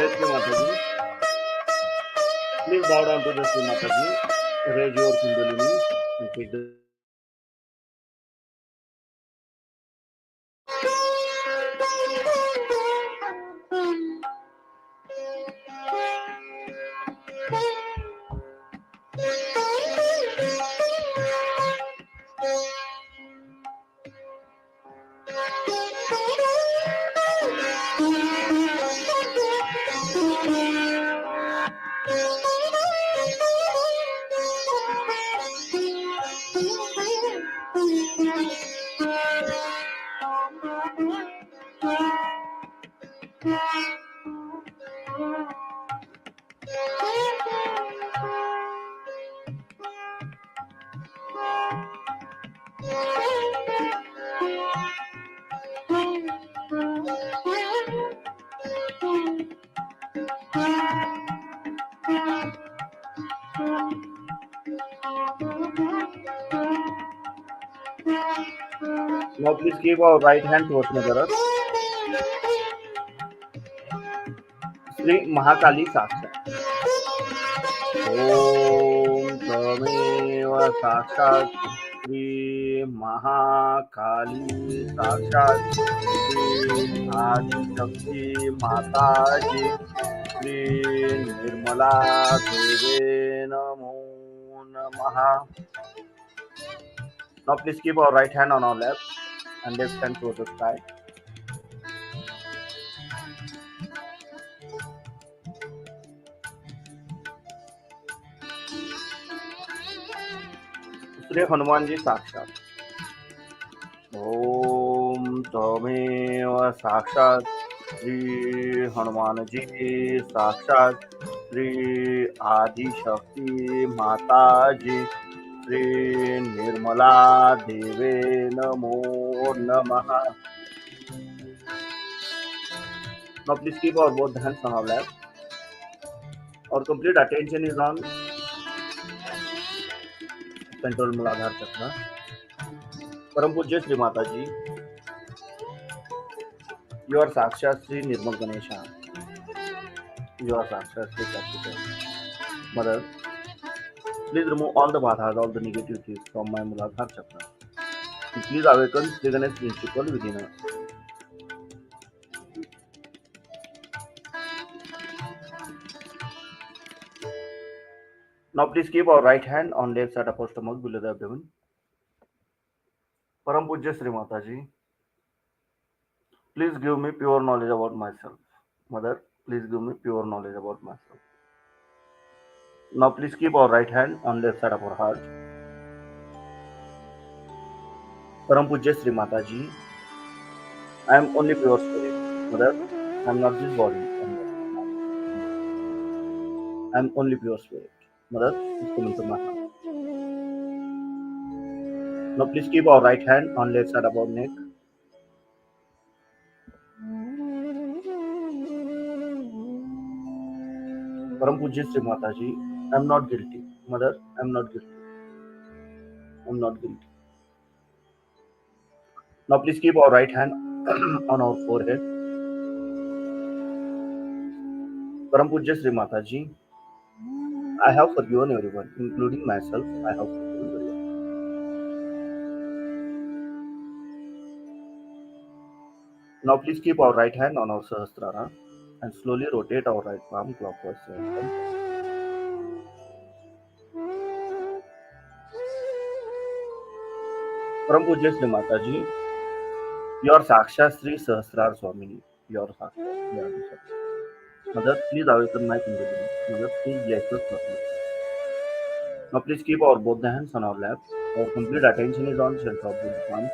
Jai Shri Mataji. Please bow down to the Shri Mataji. Raise your kundalini and take the Now please keep our right hand towards Mother Earth. Shri Mahakali Sakshat. Om Tameva Sakshat Shri Mahakali Sakshat Shri Adi Shakti Mataji Shri Nirmala Deve Namo Namaha. Now please keep our right hand on our lap and left hand towards the sky. Shri Hanumanji Sakshat. Om Tameva Sakshat Shri Hanumanji Sakshat Shri Adi Shakti Mataji Shri Nirmala Deve Namo Namaha. Now please keep our both hands on our lap. Our complete attention is on Central Muladhara Chakra. Param Pujya Shri Mataji, you are Sakshat Shri Nirmal Ganesha. You are Sakshat Shri Kartika. Mother, please remove all the badhas, all the negativities from my Muladhara Chakra. And please awaken Shri Ganesh principle within us. Now please keep our right hand on left side upper stomach below the abdomen. Param Pujya Shri Mataji, please give me pure knowledge about myself. Mother, please give me pure knowledge about myself. Now please keep our right hand on left side of our heart. Param Pujya Shri Mataji, I am only pure spirit. Mother, I am not this body. I am only pure spirit. Mother, please come into my heart. Now please keep our right hand on left side of our neck. Param Pujya Shri Mataji, I am not guilty. Mother, I am not guilty. I am not guilty. Now please keep our right hand on our forehead. Param Pujya Shri Mataji, I have forgiven everyone, including myself. I have forgiven everyone. Now please keep our right hand on our Sahasrara and slowly rotate our right palm clockwise. Param Pujya Shri Mataji, you are Sakshat Sri Sahasrar Swamini. You are Sakshat. You are the Sakshat. Mother, please awaken my kundalini. Mother, please bless us properly. Now please keep our both the hands on our lap. Our complete attention is on center of the palms.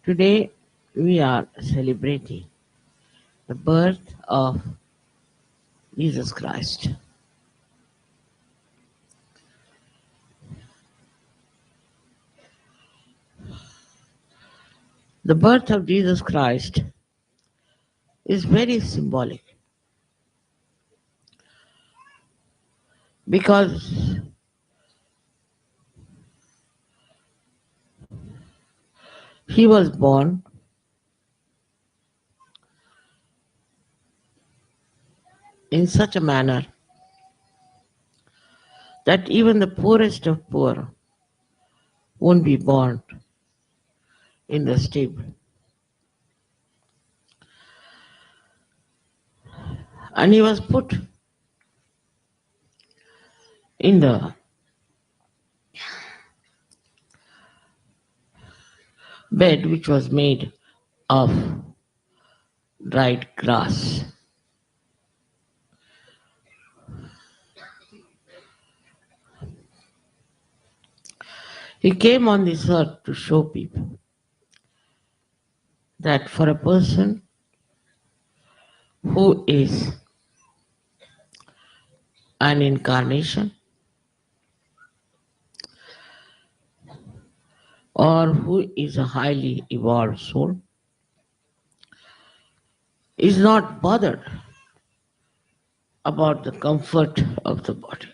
Today we are celebrating the birth of Jesus Christ. The birth of Jesus Christ is very symbolic because he was born in such a manner that even the poorest of poor won't be born in the stable. And he was put in the bed which was made of dried grass. He came on this earth to show people that for a person who is an incarnation or who is a highly evolved soul is not bothered about the comfort of the body.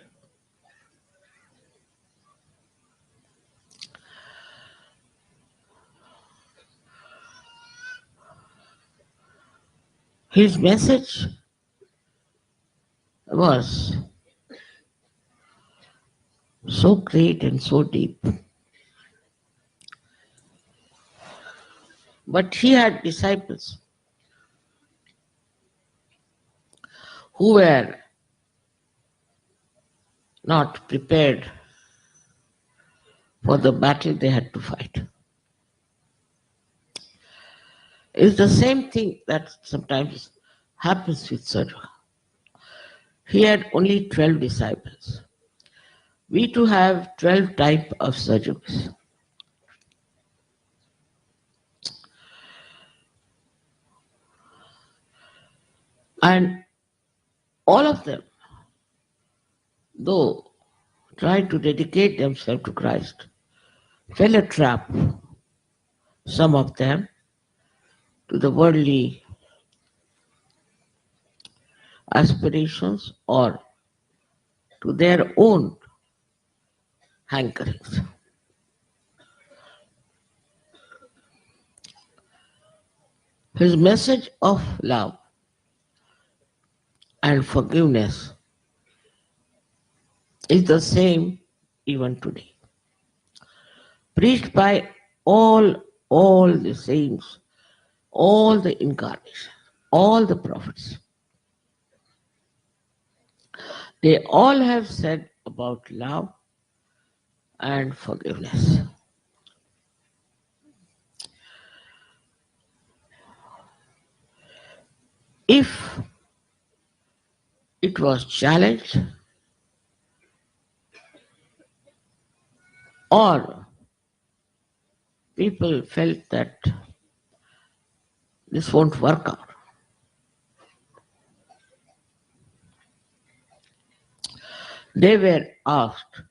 His message was so great and so deep. But he had disciples who were not prepared for the battle they had to fight. It's the same thing that sometimes happens with Sahajayoga. He had only 12 disciples. We too have 12 types of Sahajayogas. And all of them, though tried to dedicate themselves to Christ, fell a trap, some of them, to the worldly aspirations or to their own hankerings. His message of love and forgiveness is the same even today. Preached by all the saints, all the incarnations, all the prophets. They all have said about love and forgiveness. If it was challenged or people felt that this won't work out, they were asked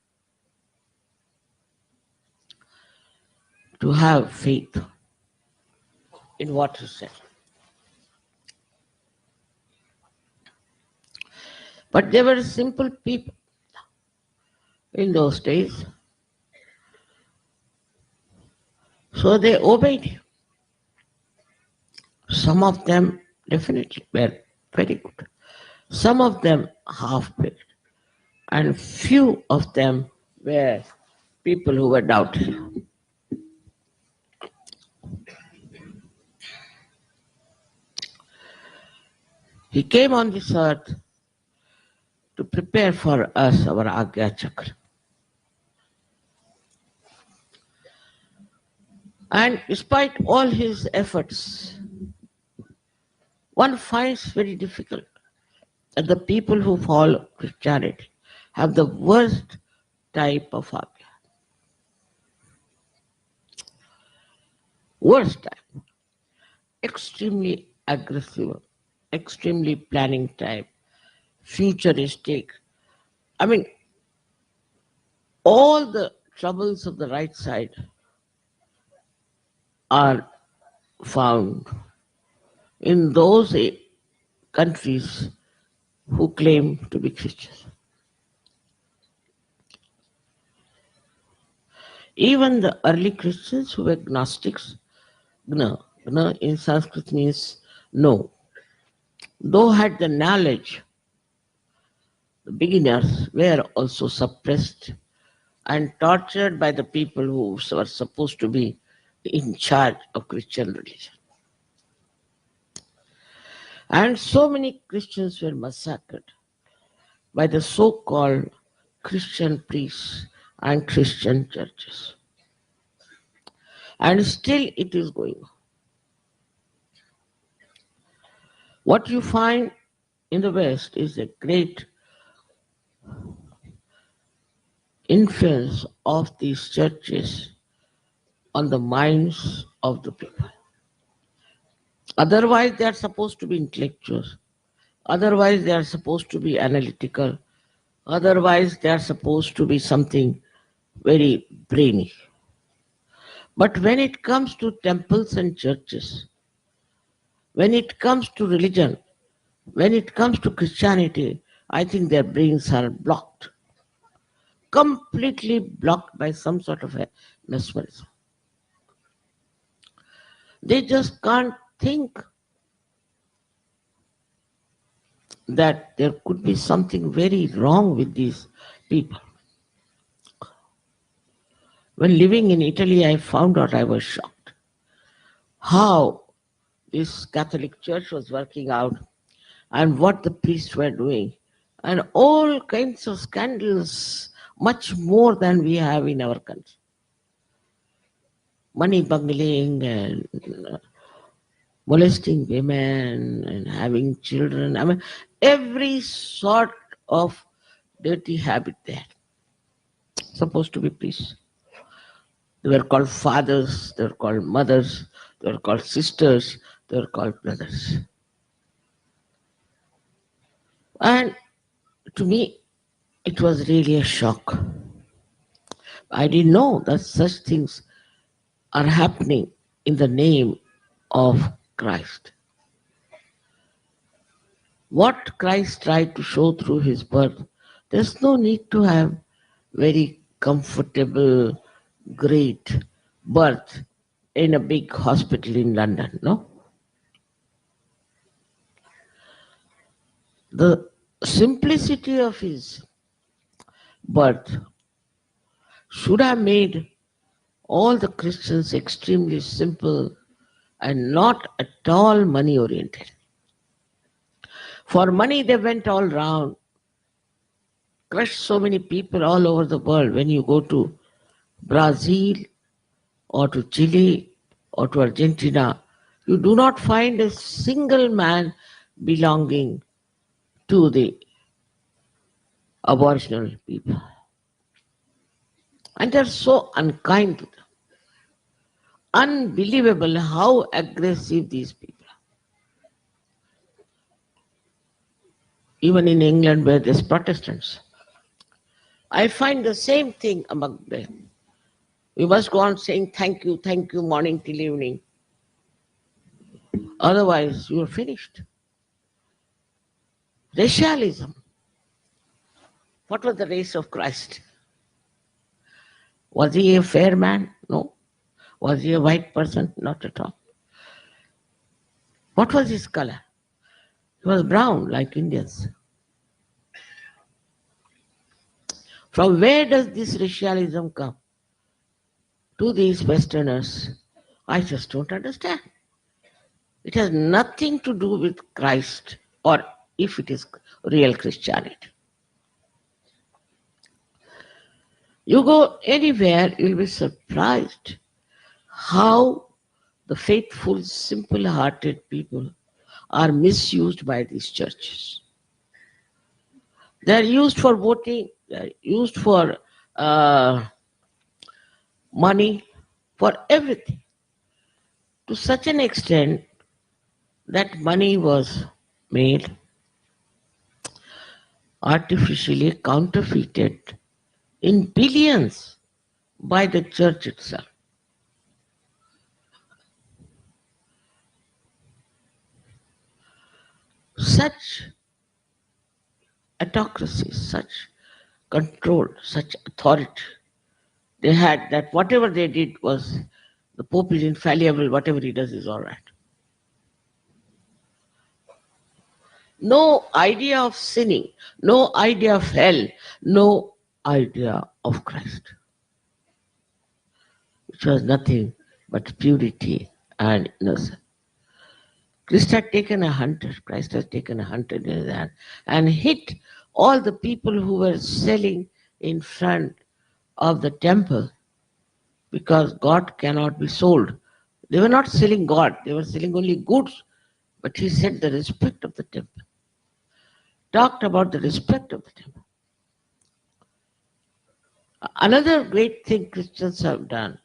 to have faith in what he said. But they were simple people in those days, so they obeyed him. Some of them definitely were very good. Some of them half-baked, and few of them were people who were doubting. He came on this earth to prepare for us our Agya Chakra. And despite all his efforts, one finds very difficult that the people who follow Christianity have the worst type of Agya. Worst type. Extremely aggressive, extremely planning type, futuristic. I mean, all the troubles of the right side are found in those countries who claim to be Christians. Even the early Christians who were Gnostics, Gna in Sanskrit means no, though had the knowledge, the beginners were also suppressed and tortured by the people who were supposed to be in charge of Christian religion. And so many Christians were massacred by the so-called Christian priests and Christian churches. And still it is going on. What you find in the West is a great influence of these churches on the minds of the people. Otherwise, they are supposed to be intellectuals. Otherwise, they are supposed to be analytical. Otherwise, they are supposed to be something very brainy. But when it comes to temples and churches, when it comes to religion, when it comes to Christianity, I think their brains are blocked, completely blocked by some sort of a mesmerism. They just can't think that there could be something very wrong with these people. When living in Italy, I found out I was shocked how this Catholic Church was working out and what the priests were doing, and all kinds of scandals, much more than we have in our country. Money bungling and molesting women and having children. I mean, every sort of dirty habit there. Supposed to be priests. They were called fathers, they were called mothers, they were called sisters, they were called brothers. And to me, it was really a shock. I didn't know that such things are happening in the name of Christ. What Christ tried to show through his birth, there's no need to have very comfortable, great birth in a big hospital in London, no? The simplicity of his birth should have made all the Christians extremely simple and not at all money oriented. For money, they went all round, crushed so many people all over the world. When you go to Brazil or to Chile or to Argentina, you do not find a single man belonging to the Aboriginal people. And they're so unkind to them. Unbelievable how aggressive these people are. Even in England where there's Protestants, I find the same thing among them. We must go on saying thank you, morning till evening. Otherwise, you're finished. Racialism. What was the race of Christ? Was he a fair man? No. Was he a white person? Not at all. What was his color? He was brown, like Indians. From where does this racialism come? To these Westerners, I just don't understand. It has nothing to do with Christ or if it is real Christianity. You go anywhere, you'll be surprised how the faithful, simple hearted people are misused by these churches. They're used for voting, they're used for uh, money, for everything. To such an extent that money was made artificially counterfeited in billions by the church itself. Such autocracy, such control, such authority they had that whatever they did was the Pope is infallible, whatever he does is all right. No idea of sinning, no idea of hell, no idea of Christ, which was nothing but purity and innocence. Christ has taken a hunter in his hand and hit all the people who were selling in front of the temple because God cannot be sold. They were not selling God, they were selling only goods. But he said the respect of the temple, talked about the respect of the temple. Another great thing Christians have done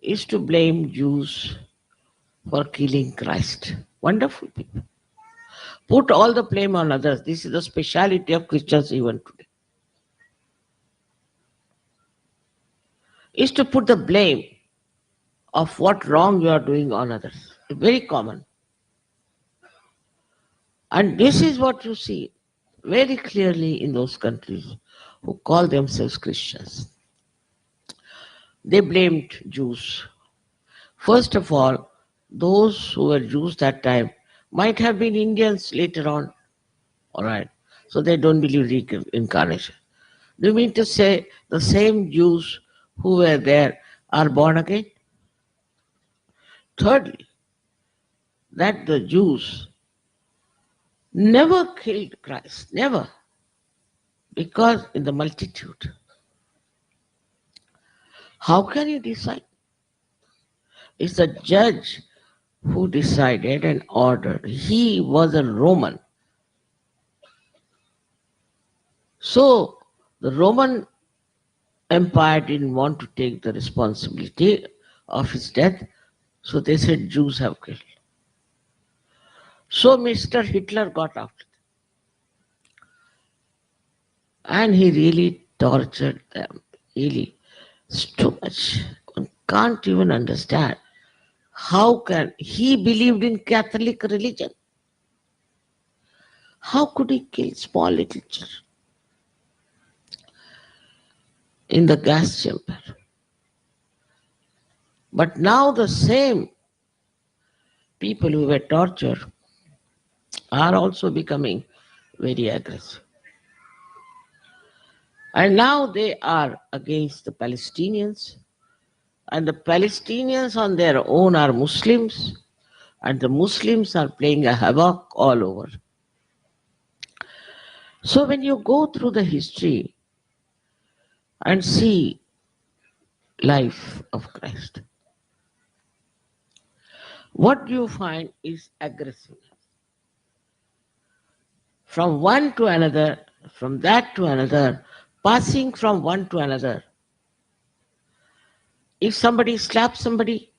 is to blame Jews for killing Christ. Wonderful people. Put all the blame on others. This is the speciality of Christians even today. Is to put the blame of what wrong you are doing on others. Very common. And this is what you see very clearly in those countries who call themselves Christians. They blamed Jews. First of all, those who were Jews that time might have been Indians later on. All right. So they don't believe reincarnation. Do you mean to say the same Jews who were there are born again? Thirdly, that the Jews never killed Christ, never, because in the multitude. How can you decide? It's the judge who decided and ordered. He was a Roman. So the Roman Empire didn't want to take the responsibility of his death, so they said Jews have killed. So Mr. Hitler got out and he really tortured them. Really, it's too much. One can't even understand. How can he believed in Catholic religion? How could he kill small little children in the gas chamber? But now the same people who were tortured are also becoming very aggressive. And now they are against the Palestinians. And the Palestinians on their own are Muslims. And the Muslims are playing a havoc all over. So when you go through the history and see life of Christ, what you find is aggressiveness. From one to another, from that to another, passing from one to another. If somebody slaps somebody,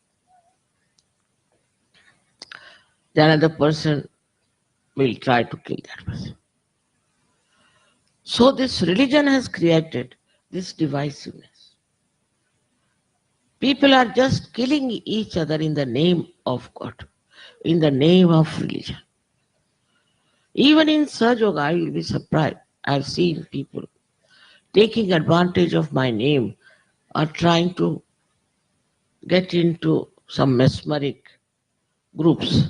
the another person will try to kill that person. So this religion has created this divisiveness. People are just killing each other in the name of God, in the name of religion. Even in Sahajayoga, you will be surprised. I've seen people taking advantage of my name or trying to get into some mesmeric groups.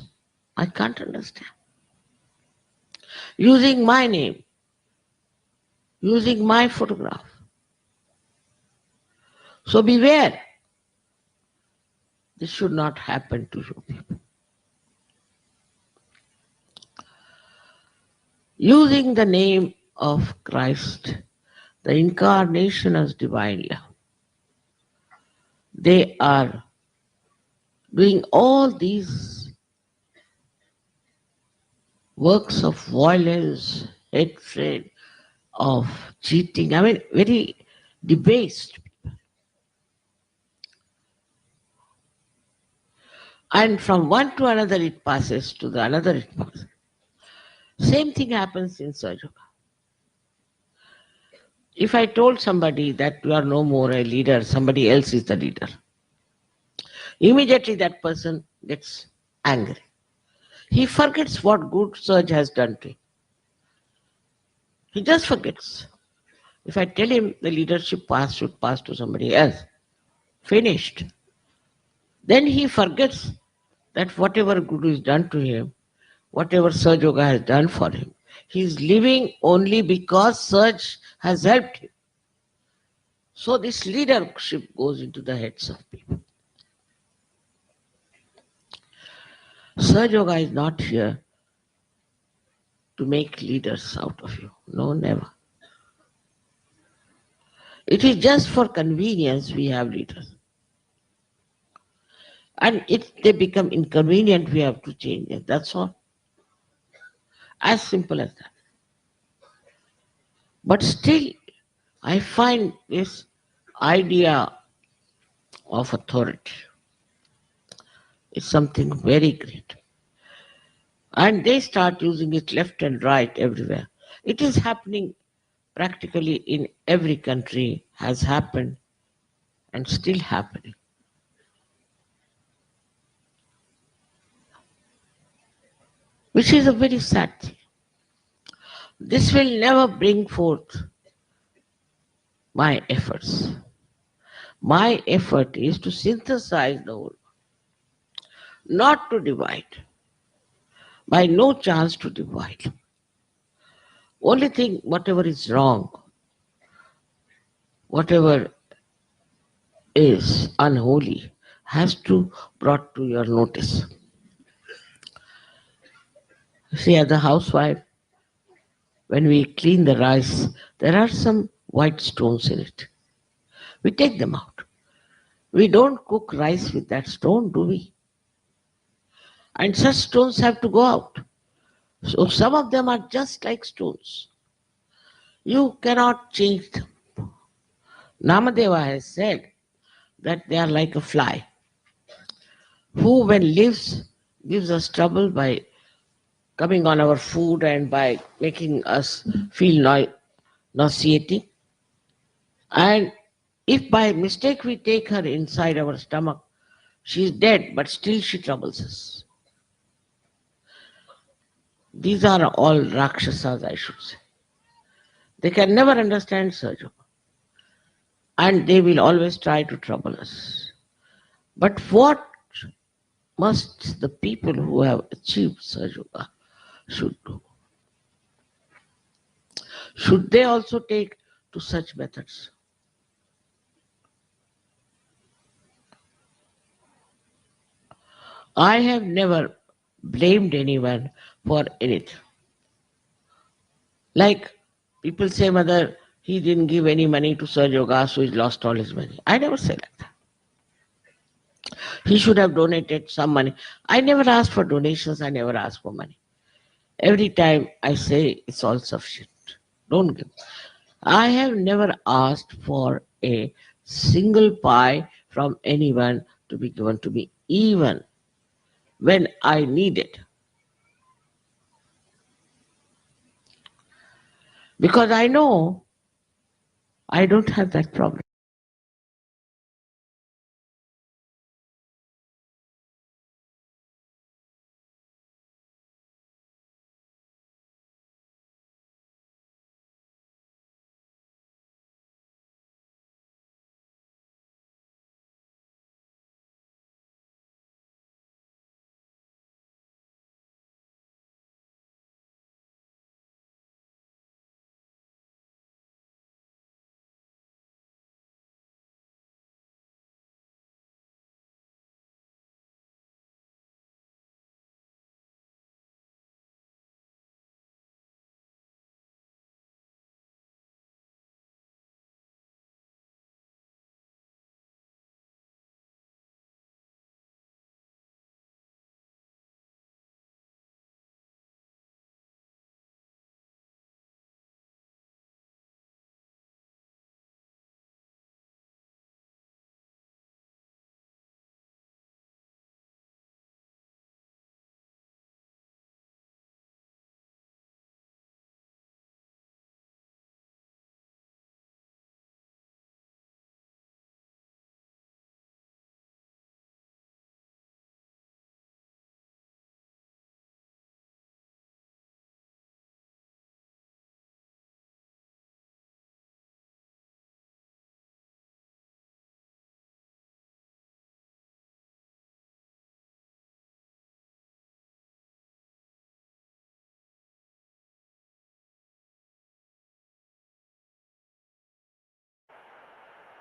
I can't understand. Using my name, using my photograph. So beware. This should not happen to you people. using the name of Christ, the incarnation as divine love. They are doing all these works of violence, hatred, of cheating. I mean, very debased. And from one to another it passes, to the another it passes. Same thing happens in Sahajayoga. If I told somebody that you are no more a leader, somebody else is the leader, immediately that person gets angry. He forgets what good Saj has done to him. He just forgets. If I tell him the leadership pass should pass to somebody else, finished. Then he forgets that whatever good is done to him, whatever Saj Yoga has done for him, he is living only because Saj has helped him. So this leadership goes into the heads of people. Saj Yoga is not here to make leaders out of you. No, never. It is just for convenience we have leaders. And if they become inconvenient, we have to change it. That's all. As simple as that. But still, I find this idea of authority is something very great. And they start using it left and right everywhere. It is happening practically in every country, has happened and still happening. Which is a very sad thing. This will never bring forth my efforts. My effort is to synthesize the whole, not to divide. By no chance to divide. Only thing, whatever is wrong, whatever is unholy, has to brought to your notice. See, as a housewife, when we clean the rice, there are some white stones in it. We take them out. We don't cook rice with that stone, do we? And such stones have to go out. So some of them are just like stones. You cannot change them. Namadeva has said that they are like a fly, who when lives gives us trouble by coming on our food and by making us feel nauseating. And if by mistake we take her inside our stomach, she is dead, but still she troubles us. These are all Rakshasas, I should say. They can never understand Sahaja, and they will always try to trouble us. But what must the people who have achieved Sahaja should do? Should they also take to such methods? I have never blamed anyone for anything. Like people say, Mother, he didn't give any money to Sir Yoga, so he lost all his money. I never say like that. He should have donated some money. I never ask for donations, I never ask for money. Every time I say it's all sufficient. Don't give. I have never asked for a single pie from anyone to be given to me, even when I need it. Because I know I don't have that problem.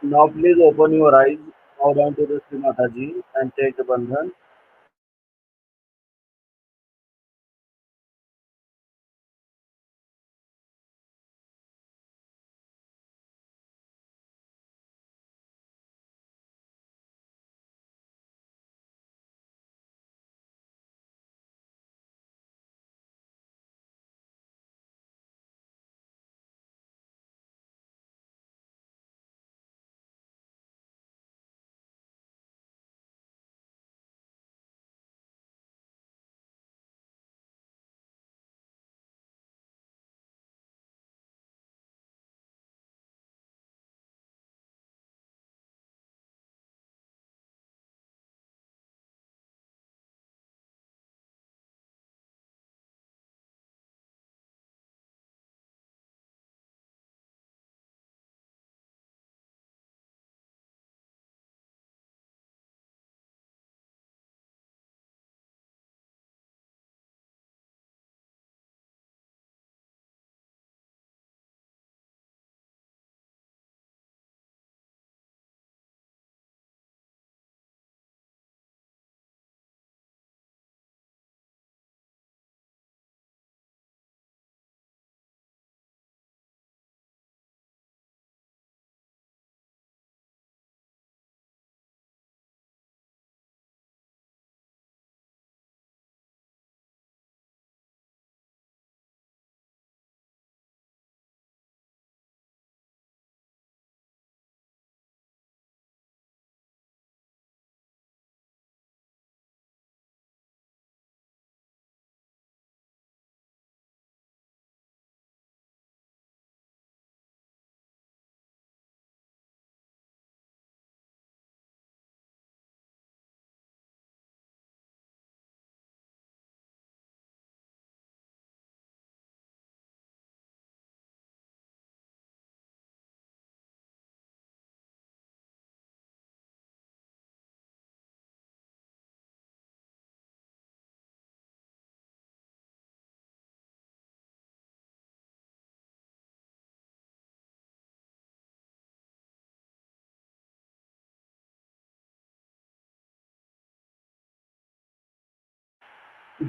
Now please open your eyes, bow down to the Shri Mataji and take the bandhan.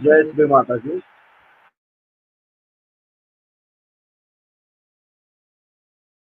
Jai Shri Mataji.